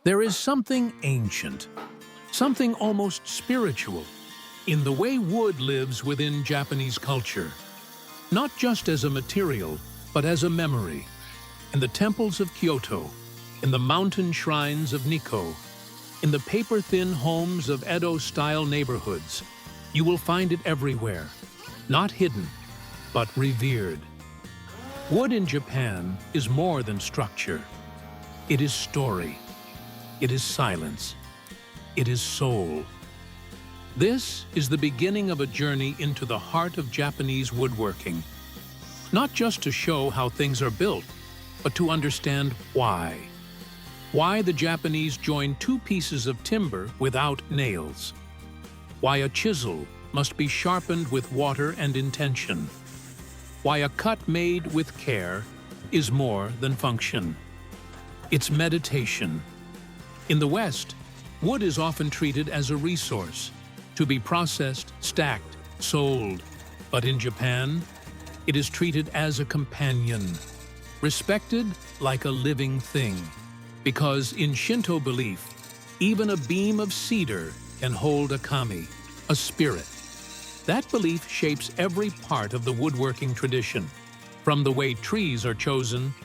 There is something ancient, something almost spiritual, in the way wood lives within Japanese culture. Not just as a material, but as a memory. In the temples of Kyoto, in the mountain shrines of Nikko, in the paper-thin homes of Edo-style neighborhoods, you will find it everywhere, not hidden, but revered. Wood in Japan is more than structure. It is story. It is silence. It is soul. This is the beginning of a journey into the heart of Japanese woodworking. Not just to show how things are built, but to understand why. Why the Japanese join two pieces of timber without nails. Why a chisel must be sharpened with water and intention. Why a cut made with care is more than function. It's meditation. In the West, wood is often treated as a resource, to be processed, stacked, sold. But in Japan, it is treated as a companion, respected like a living thing. Because in Shinto belief, even a beam of cedar can hold a kami, a spirit. That belief shapes every part of the woodworking tradition, from the way trees are chosen,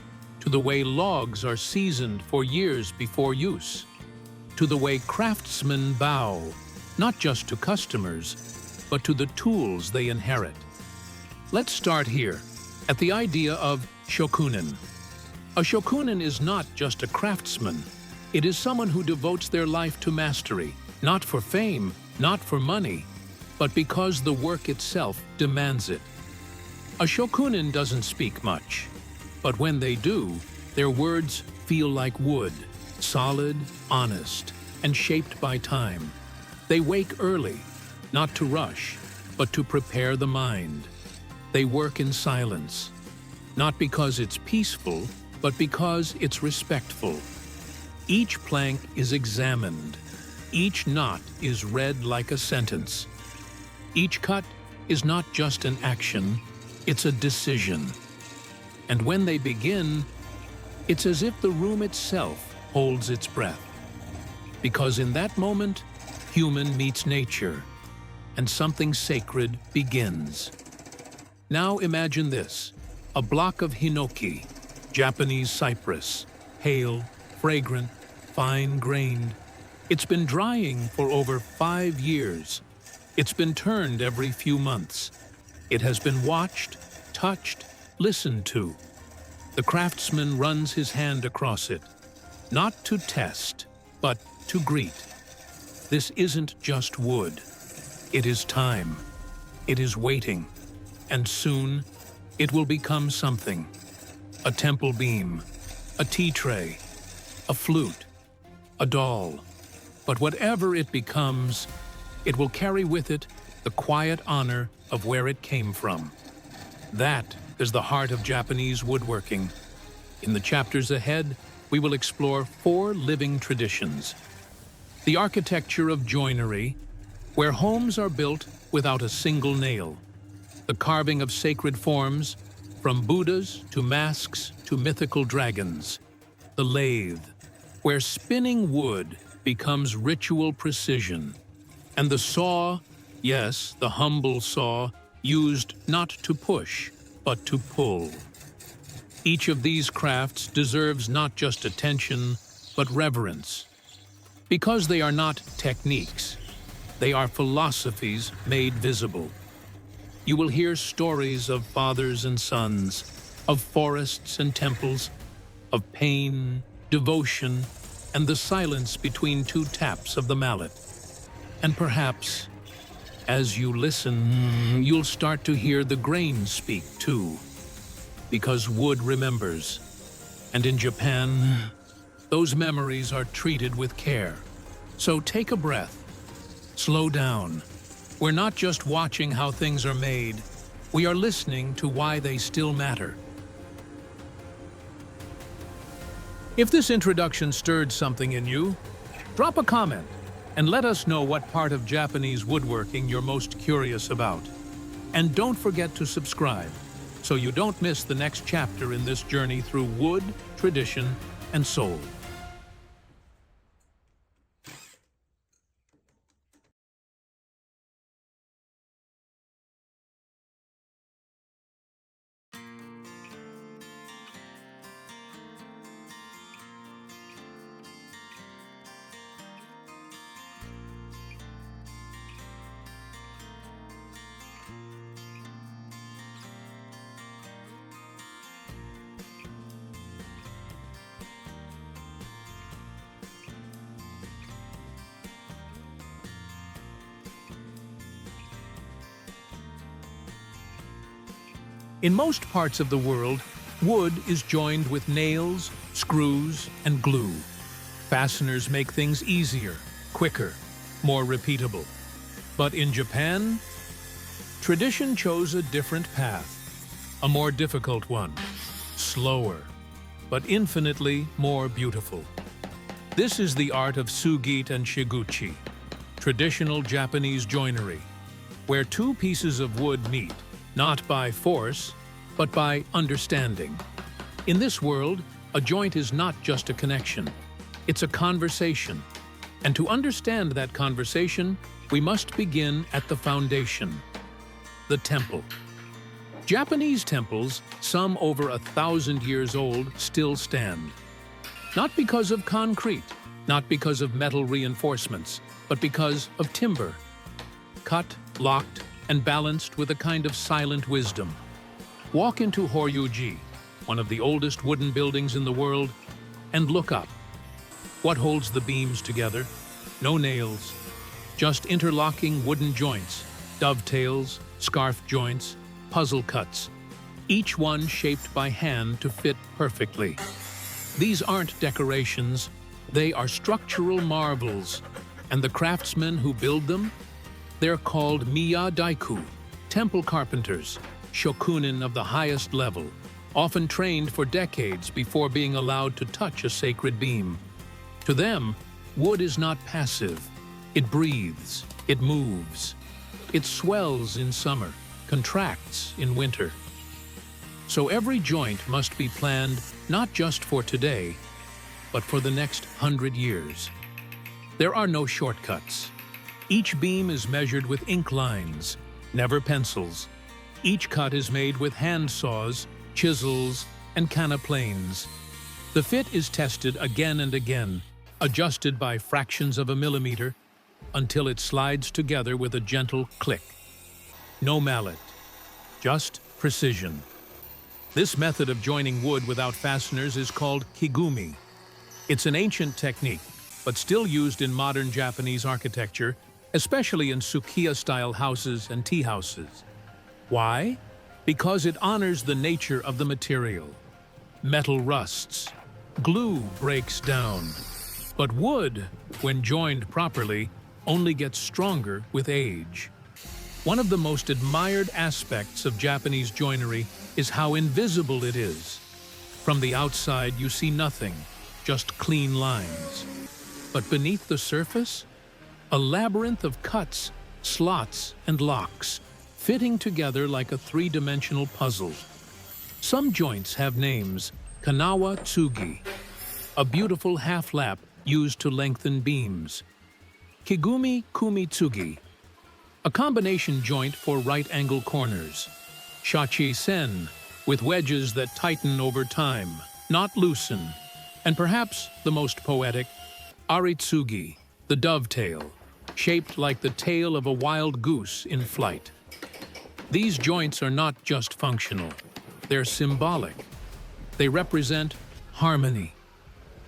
to the way logs are seasoned for years before use, to the way craftsmen bow, not just to customers, but to the tools they inherit. Let's start here, at the idea of shokunin. A shokunin is not just a craftsman. It is someone who devotes their life to mastery, not for fame, not for money, but because the work itself demands it. A shokunin doesn't speak much, but when they do, their words feel like wood, solid, honest, and shaped by time. They wake early, not to rush, but to prepare the mind. They work in silence, not because it's peaceful, but because it's respectful. Each plank is examined. Each knot is read like a sentence. Each cut is not just an action, it's a decision. And when they begin, it's as if the room itself holds its breath. Because in that moment, human meets nature, and something sacred begins. Now imagine this, a block of hinoki, Japanese cypress, pale, fragrant, fine-grained. It's been drying for over 5 years. It's been turned every few months. It has been watched, touched, listened to. The craftsman runs his hand across it, not to test, but to greet. This isn't just wood. It is time. It is waiting. And soon, it will become something. A temple beam, a tea tray, a flute, a doll. But whatever it becomes, it will carry with it the quiet honor of where it came from. That is the heart of Japanese woodworking. In the chapters ahead, we will explore 4 living traditions. The architecture of joinery, where homes are built without a single nail. The carving of sacred forms, from Buddhas to masks to mythical dragons. The lathe, where spinning wood becomes ritual precision. And the saw, yes, the humble saw, used not to push, but to pull. Each of these crafts deserves not just attention, but reverence. Because they are not techniques, they are philosophies made visible. You will hear stories of fathers and sons, of forests and temples, of pain, devotion, and the silence between 2 taps of the mallet. And perhaps, as you listen, you'll start to hear the grain speak too. Because wood remembers. And in Japan, those memories are treated with care. So take a breath. Slow down. We're not just watching how things are made, we are listening to why they still matter. If this introduction stirred something in you, drop a comment and let us know what part of Japanese woodworking you're most curious about. And don't forget to subscribe so you don't miss the next chapter in this journey through wood, tradition, and soul. In most parts of the world, wood is joined with nails, screws, and glue. Fasteners make things easier, quicker, more repeatable. But in Japan, tradition chose a different path, a more difficult one, slower, but infinitely more beautiful. This is the art of sugite and shiguchi, traditional Japanese joinery, where two pieces of wood meet, not by force, but by understanding. In this world, a joint is not just a connection, it's a conversation. And to understand that conversation, we must begin at the foundation, the temple. Japanese temples, some over 1,000 years old, still stand. Not because of concrete, not because of metal reinforcements, but because of timber. Cut, locked, and balanced with a kind of silent wisdom. Walk into Horyuji, one of the oldest wooden buildings in the world, and look up. What holds the beams together? No nails, just interlocking wooden joints, dovetails, scarf joints, puzzle cuts, each one shaped by hand to fit perfectly. These aren't decorations, they are structural marvels, and the craftsmen who build them? They're called Miya-daiku, temple carpenters, Shokunin of the highest level, often trained for decades before being allowed to touch a sacred beam. To them, wood is not passive. It breathes, it moves. It swells in summer, contracts in winter. So every joint must be planned not just for today, but for the next 100 years. There are no shortcuts. Each beam is measured with ink lines, never pencils. Each cut is made with hand saws, chisels, and canaplanes. The fit is tested again and again, adjusted by fractions of a millimeter, until it slides together with a gentle click. No mallet, just precision. This method of joining wood without fasteners is called kigumi. It's an ancient technique, but still used in modern Japanese architecture, especially in sukiya-style houses and tea houses. Why? Because it honors the nature of the material. Metal rusts, glue breaks down, but wood, when joined properly, only gets stronger with age. One of the most admired aspects of Japanese joinery is how invisible it is. From the outside, you see nothing, just clean lines. But beneath the surface, a labyrinth of cuts, slots, and locks, fitting together like a three-dimensional puzzle. Some joints have names: Kanawa Tsugi, a beautiful half-lap used to lengthen beams; Kigumi Kumi Tsugi, a combination joint for right-angle corners; Shachi Sen, with wedges that tighten over time, not loosen; and perhaps the most poetic, Aritsugi, the dovetail, shaped like the tail of a wild goose in flight. These joints are not just functional, they're symbolic. They represent harmony,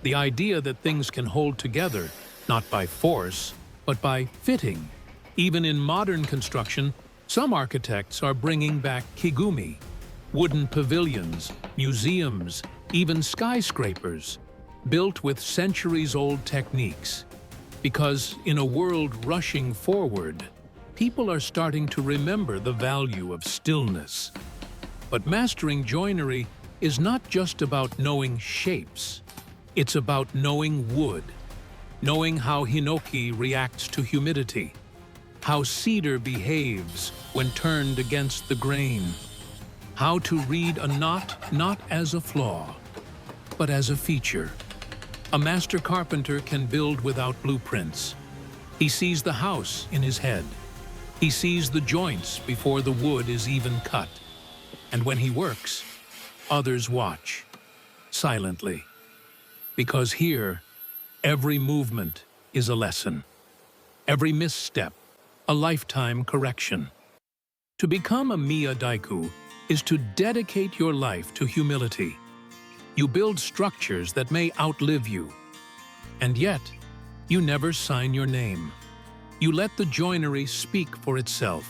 the idea that things can hold together, not by force, but by fitting. Even in modern construction, some architects are bringing back kigumi, wooden pavilions, museums, even skyscrapers, built with centuries-old techniques. Because in a world rushing forward, people are starting to remember the value of stillness. But mastering joinery is not just about knowing shapes. It's about knowing wood, knowing how hinoki reacts to humidity, how cedar behaves when turned against the grain, how to read a knot not as a flaw, but as a feature. A master carpenter can build without blueprints. He sees the house in his head. He sees the joints before the wood is even cut. And when he works, others watch, silently. Because here, every movement is a lesson. Every misstep, a lifetime correction. To become a Miya-daiku is to dedicate your life to humility. You build structures that may outlive you. And yet, you never sign your name. You let the joinery speak for itself.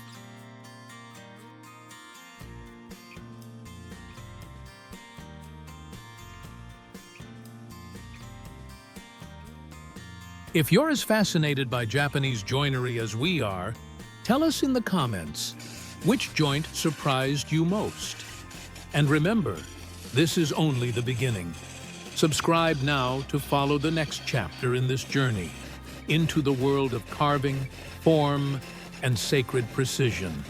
If you're as fascinated by Japanese joinery as we are, tell us in the comments, which joint surprised you most? And remember, this is only the beginning. Subscribe now to follow the next chapter in this journey into the world of carving, form, and sacred precision.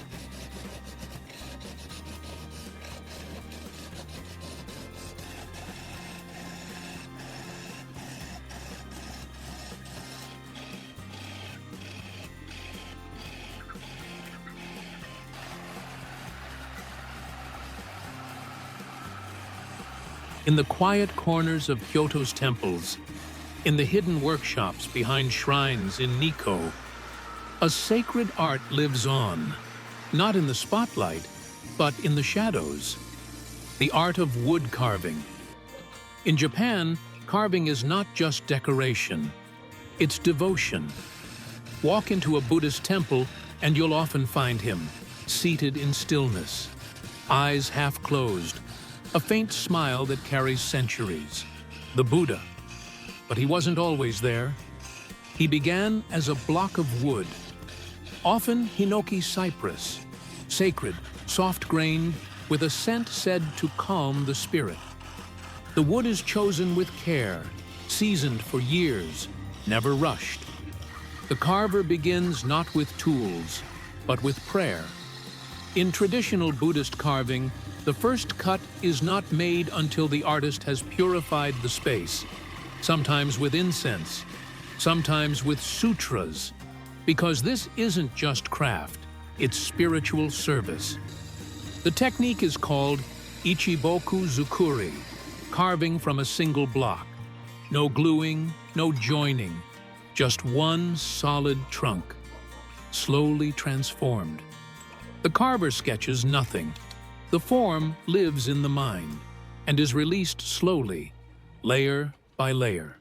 In the quiet corners of Kyoto's temples, in the hidden workshops behind shrines in Nikko, a sacred art lives on, not in the spotlight, but in the shadows. The art of wood carving. In Japan, carving is not just decoration, it's devotion. Walk into a Buddhist temple and you'll often find him, seated in stillness, eyes half closed, a faint smile that carries centuries. The Buddha. But he wasn't always there. He began as a block of wood, often hinoki cypress, sacred, soft-grained, with a scent said to calm the spirit. The wood is chosen with care, seasoned for years, never rushed. The carver begins not with tools, but with prayer. In traditional Buddhist carving, the first cut is not made until the artist has purified the space, sometimes with incense, sometimes with sutras, because this isn't just craft, it's spiritual service. The technique is called ichiboku zukuri, carving from a single block. No gluing, no joining, just one solid trunk, slowly transformed. The carver sketches nothing. The form lives in the mind and is released slowly, layer by layer.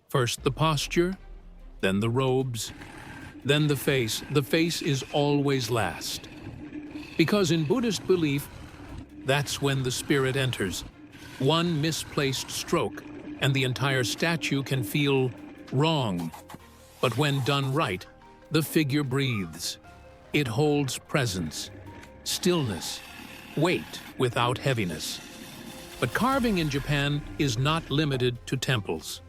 First the posture, then the robes, then the face. The face is always last. Because in Buddhist belief, that's when the spirit enters. One misplaced stroke, and the entire statue can feel wrong. But when done right, the figure breathes. It holds presence, stillness, weight without heaviness. But carving in Japan is not limited to temples.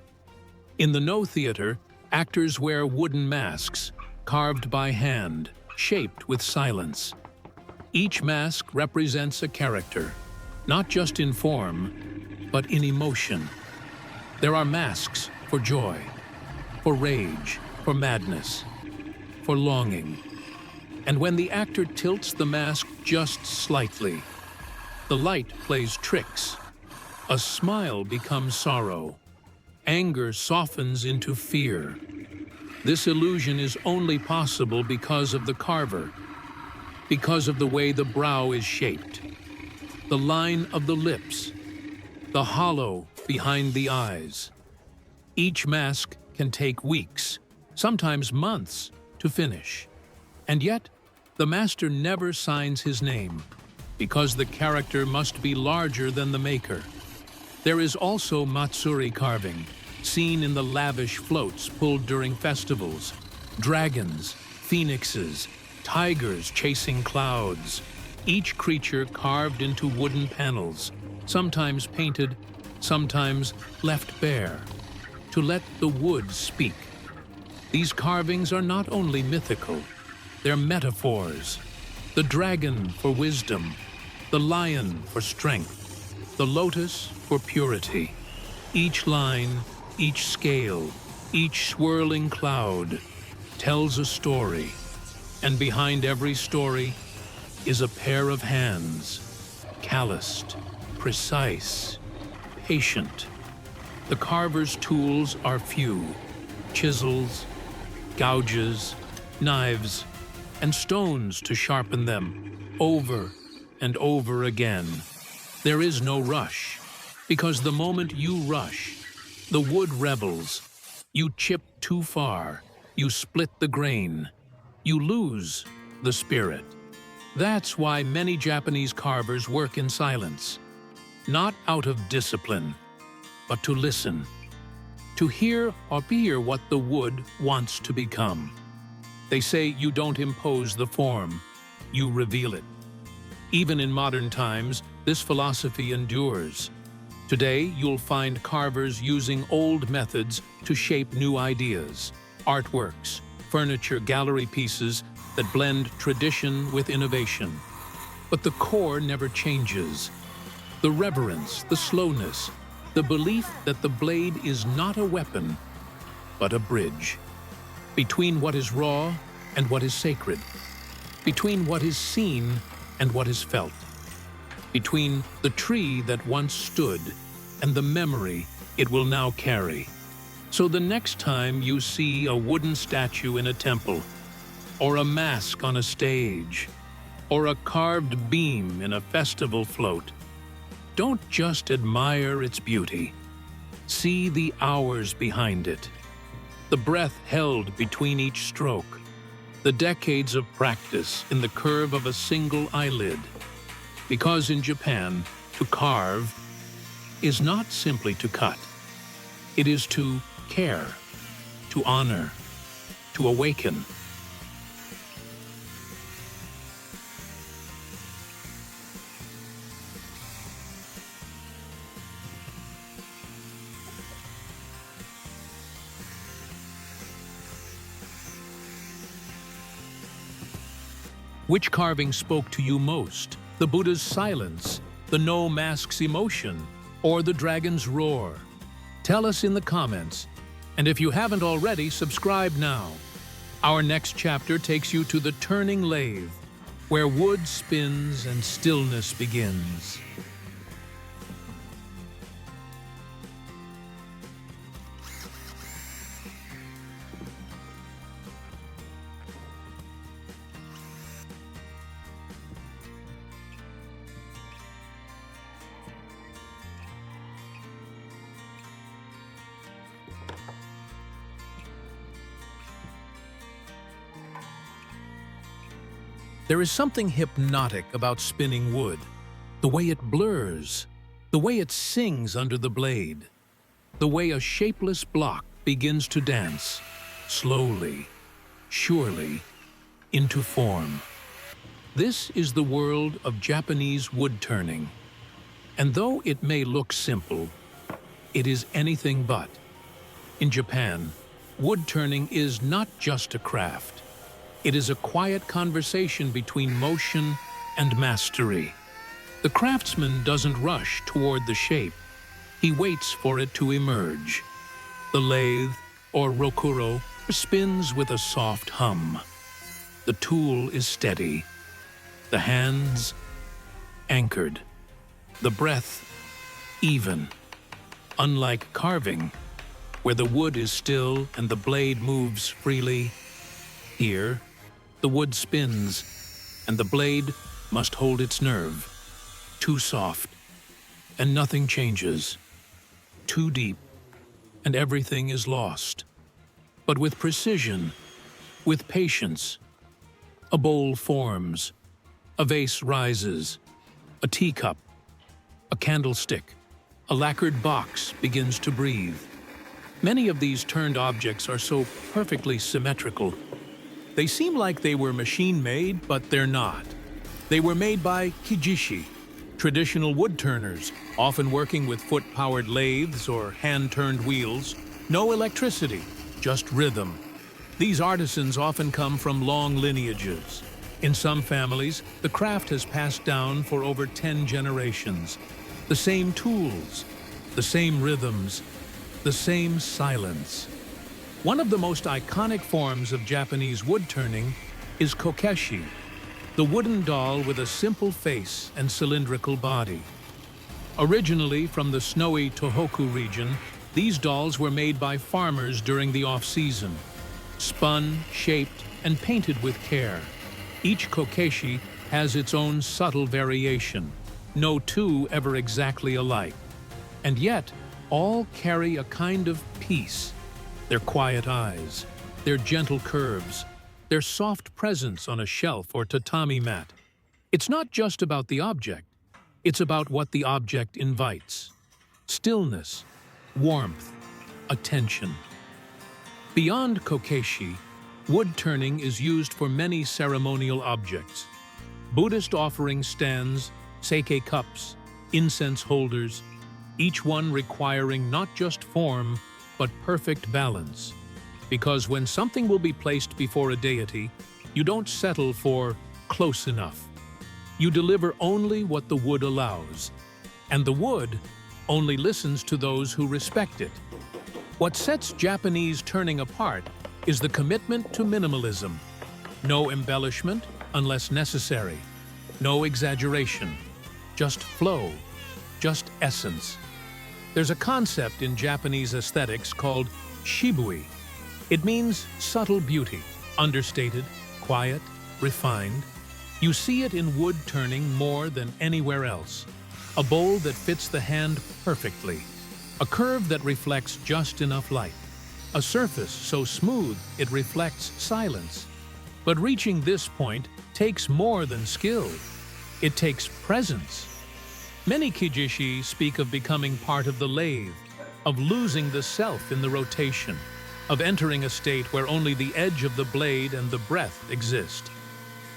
In the No theater, actors wear wooden masks, carved by hand, shaped with silence. Each mask represents a character, not just in form, but in emotion. There are masks for joy, for rage, for madness, for longing. And when the actor tilts the mask just slightly, the light plays tricks. A smile becomes sorrow. Anger softens into fear. This illusion is only possible because of the carver, because of the way the brow is shaped, the line of the lips, the hollow behind the eyes. Each mask can take weeks, sometimes months, to finish. And yet, the master never signs his name, because the character must be larger than the maker. There is also matsuri carving, seen in the lavish floats pulled during festivals. Dragons, phoenixes, tigers chasing clouds, each creature carved into wooden panels, sometimes painted, sometimes left bare, to let the wood speak. These carvings are not only mythical, they're metaphors. The dragon for wisdom, the lion for strength, the lotus for purity. Each line, each scale, each swirling cloud tells a story, and behind every story is a pair of hands, calloused, precise, patient. The carver's tools are few: chisels, gouges, knives, and stones to sharpen them over and over again. There is no rush, because the moment you rush, the wood rebels. You chip too far, you split the grain, you lose the spirit. That's why many Japanese carvers work in silence, not out of discipline, but to listen. to hear or hear what the wood wants to become. They say you don't impose the form, you reveal it. Even in modern times, this philosophy endures. Today, you'll find carvers using old methods to shape new ideas, artworks, furniture, gallery pieces that blend tradition with innovation. But the core never changes. The reverence, the slowness, the belief that the blade is not a weapon, but a bridge. Between what is raw and what is sacred. Between what is seen and what is felt. Between the tree that once stood and the memory it will now carry. So the next time you see a wooden statue in a temple, or a mask on a stage, or a carved beam in a festival float, don't just admire its beauty. See the hours behind it, the breath held between each stroke, the decades of practice in the curve of a single eyelid. Because in Japan, to carve is not simply to cut. It is to care, to honor, to awaken. Which carving spoke to you most? The Buddha's silence, the no masks emotion, or the dragon's roar? Tell us in the comments. And if you haven't already, subscribe now. Our next chapter takes you to the turning lathe, where wood spins and stillness begins. There is something hypnotic about spinning wood, the way it blurs, the way it sings under the blade, the way a shapeless block begins to dance, slowly, surely, into form. This is the world of Japanese wood turning, and though it may look simple, it is anything but. In Japan, wood turning is not just a craft. It is a quiet conversation between motion and mastery. The craftsman doesn't rush toward the shape. He waits for it to emerge. The lathe, or rokuro, spins with a soft hum. The tool is steady. The hands anchored. The breath even. Unlike carving, where the wood is still and the blade moves freely, here, the wood spins, and the blade must hold its nerve. Too soft, and nothing changes. Too deep, and everything is lost. But with precision, with patience, a bowl forms, a vase rises, a teacup, a candlestick, a lacquered box begins to breathe. Many of these turned objects are so perfectly symmetrical. They seem like they were machine-made, but they're not. They were made by kijishi, traditional wood turners, often working with foot-powered lathes or hand-turned wheels. No electricity, just rhythm. These artisans often come from long lineages. In some families, the craft has passed down for over 10 generations. The same tools, the same rhythms, the same silence. One of the most iconic forms of Japanese wood turning is kokeshi, the wooden doll with a simple face and cylindrical body. Originally from the snowy Tohoku region, these dolls were made by farmers during the off-season. Spun, shaped, and painted with care. Each kokeshi has its own subtle variation, no two ever exactly alike. And yet, all carry a kind of peace. Their quiet eyes, their gentle curves, their soft presence on a shelf or tatami mat. It's not just about the object, it's about what the object invites. Stillness, warmth, attention. Beyond kokeshi, wood turning is used for many ceremonial objects. Buddhist offering stands, sake cups, incense holders, each one requiring not just form, but perfect balance. Because when something will be placed before a deity, you don't settle for close enough. You deliver only what the wood allows, and the wood only listens to those who respect it. What sets Japanese turning apart is the commitment to minimalism. No embellishment unless necessary. No exaggeration. Just flow. Just essence. There's a concept in Japanese aesthetics called shibui. It means subtle beauty, understated, quiet, refined. You see it in wood turning more than anywhere else. A bowl that fits the hand perfectly. A curve that reflects just enough light. A surface so smooth it reflects silence. But reaching this point takes more than skill. It takes presence. Many kijishi speak of becoming part of the lathe, of losing the self in the rotation, of entering a state where only the edge of the blade and the breath exist.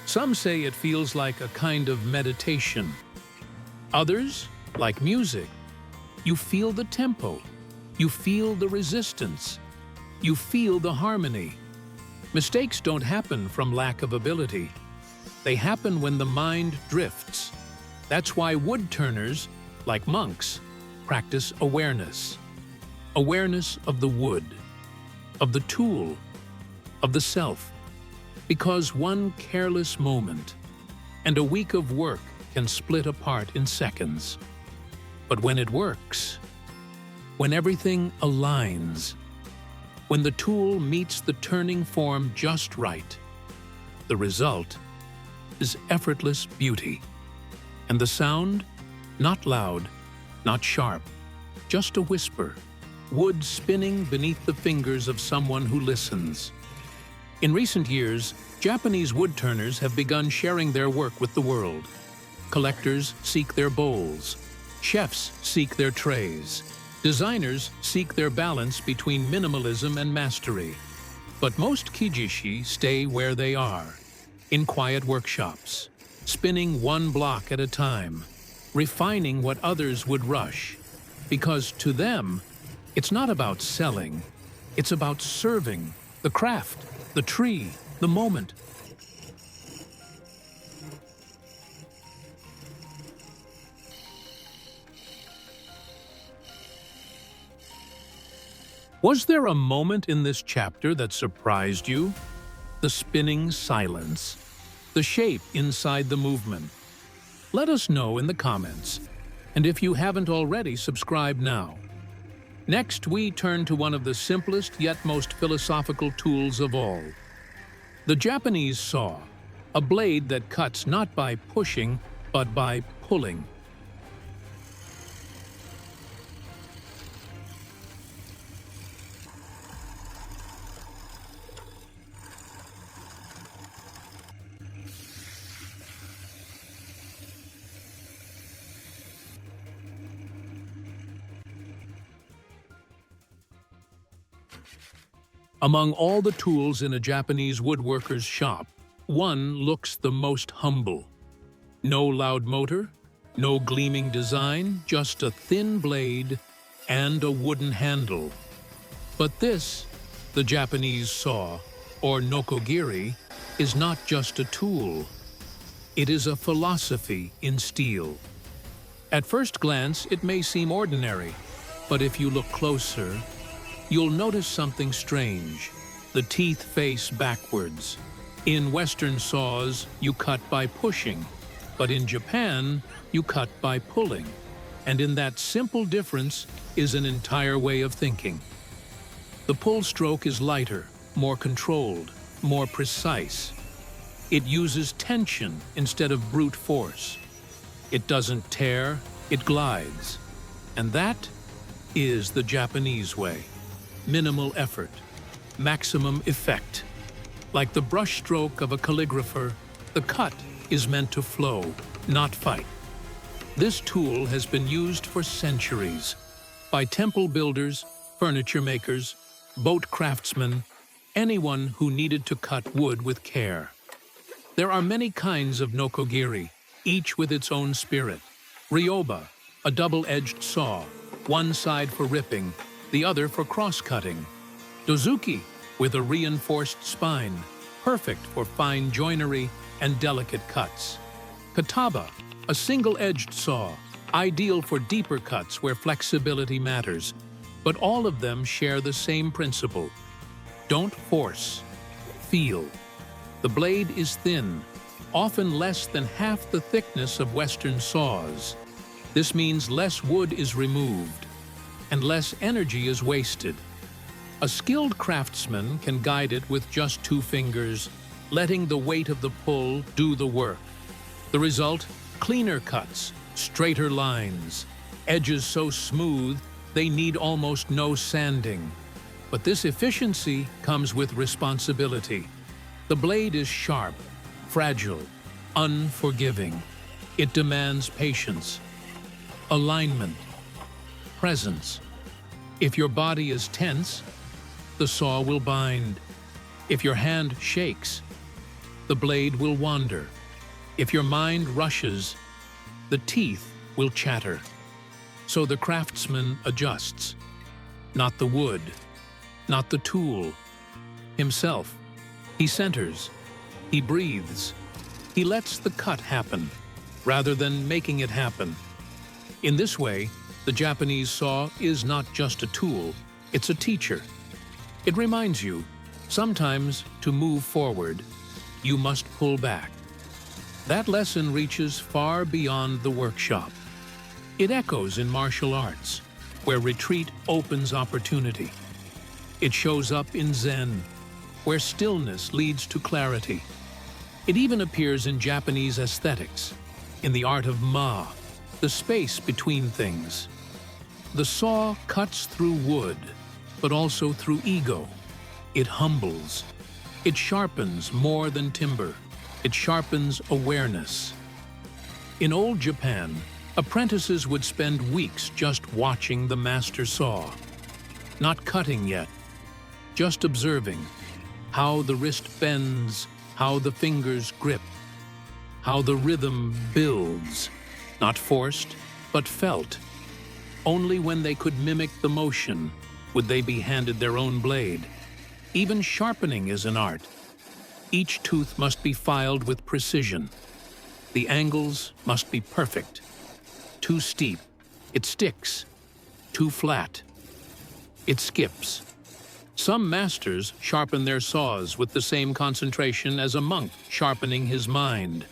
Some say it feels like a kind of meditation. Others, like music, you feel the tempo, you feel the resistance, you feel the harmony. Mistakes don't happen from lack of ability. They happen when the mind drifts. That's why wood turners, like monks, practice awareness. Awareness of the wood, of the tool, of the self. Because one careless moment and a week of work can split apart in seconds. But when it works, when everything aligns, when the tool meets the turning form just right, the result is effortless beauty. And the sound, not loud, not sharp, just a whisper, wood spinning beneath the fingers of someone who listens. In recent years, Japanese woodturners have begun sharing their work with the world. Collectors seek their bowls. Chefs seek their trays. Designers seek their balance between minimalism and mastery. But most kijishi stay where they are, in quiet workshops, spinning one block at a time, refining what others would rush. Because to them, it's not about selling, it's about serving the craft, the tree, the moment. Was there a moment in this chapter that surprised you? The spinning silence, the shape inside the movement. Let us know in the comments, and if you haven't already, subscribe now. Next, we turn to one of the simplest yet most philosophical tools of all. The Japanese saw, a blade that cuts not by pushing, but by pulling. Among all the tools in a Japanese woodworker's shop, one looks the most humble. No loud motor, no gleaming design, just a thin blade and a wooden handle. But this, the Japanese saw, or nokogiri, is not just a tool. It is a philosophy in steel. At first glance, it may seem ordinary, but if you look closer, you'll notice something strange. The teeth face backwards. In Western saws, you cut by pushing, but in Japan, you cut by pulling. And in that simple difference is an entire way of thinking. The pull stroke is lighter, more controlled, more precise. It uses tension instead of brute force. It doesn't tear, it glides. And that is the Japanese way. Minimal effort, maximum effect. Like the brushstroke of a calligrapher, the cut is meant to flow, not fight. This tool has been used for centuries by temple builders, furniture makers, boat craftsmen, anyone who needed to cut wood with care. There are many kinds of nokogiri, each with its own spirit. Ryoba, a double-edged saw, one side for ripping, the other for cross-cutting. Dozuki, with a reinforced spine, perfect for fine joinery and delicate cuts. Kataba, a single-edged saw, ideal for deeper cuts where flexibility matters. But all of them share the same principle. Don't force, feel. The blade is thin, often less than half the thickness of Western saws. This means less wood is removed, and less energy is wasted. A skilled craftsman can guide it with just 2 fingers, letting the weight of the pull do the work. The result? Cleaner cuts, straighter lines, edges so smooth they need almost no sanding. But this efficiency comes with responsibility. The blade is sharp, fragile, unforgiving. It demands patience, alignment, presence. If your body is tense, the saw will bind. If your hand shakes, the blade will wander. If your mind rushes, the teeth will chatter. So the craftsman adjusts. Not the wood, not the tool. Himself. He centers. He breathes. He lets the cut happen, rather than making it happen. In this way, the Japanese saw is not just a tool, it's a teacher. It reminds you, sometimes to move forward, you must pull back. That lesson reaches far beyond the workshop. It echoes in martial arts, where retreat opens opportunity. It shows up in Zen, where stillness leads to clarity. It even appears in Japanese aesthetics, in the art of ma, the space between things. The saw cuts through wood, but also through ego. It humbles. It sharpens more than timber. It sharpens awareness. In old Japan, apprentices would spend weeks just watching the master saw. Not cutting yet, just observing how the wrist bends, how the fingers grip, how the rhythm builds, not forced, but felt. Only when they could mimic the motion would they be handed their own blade. Even sharpening is an art. Each tooth must be filed with precision. The angles must be perfect. Too steep, it sticks. Too flat, it skips. Some masters sharpen their saws with the same concentration as a monk sharpening his mind.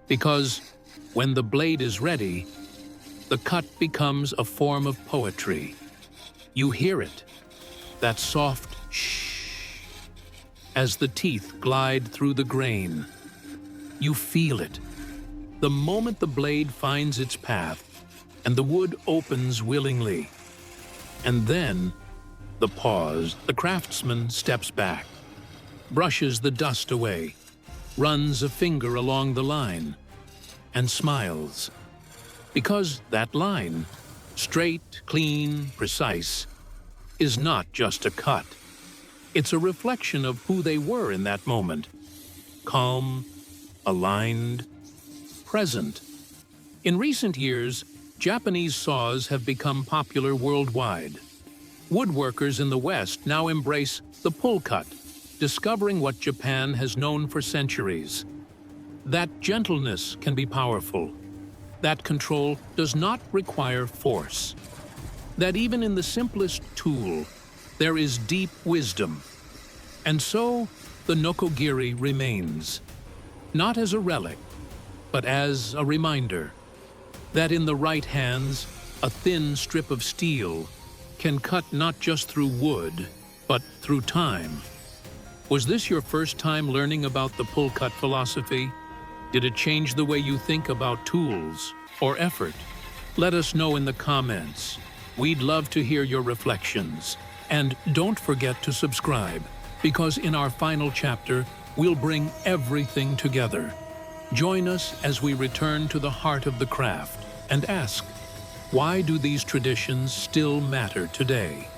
Because when the blade is ready, the cut becomes a form of poetry. You hear it, that soft shh, as the teeth glide through the grain. You feel it, the moment the blade finds its path and the wood opens willingly. And then, the pause, the craftsman steps back, brushes the dust away, runs a finger along the line, and smiles. Because that line, straight, clean, precise, is not just a cut. It's a reflection of who they were in that moment. Calm, aligned, present. In recent years, Japanese saws have become popular worldwide. Woodworkers in the West now embrace the pull cut, discovering what Japan has known for centuries. That gentleness can be powerful. That control does not require force. That even in the simplest tool, there is deep wisdom. And so, the nokogiri remains, not as a relic, but as a reminder that in the right hands, a thin strip of steel can cut not just through wood, but through time. Was this your first time learning about the pull cut philosophy? Did it change the way you think about tools or effort? Let us know in the comments. We'd love to hear your reflections. And don't forget to subscribe, because in our final chapter, we'll bring everything together. Join us as we return to the heart of the craft and ask, why do these traditions still matter today?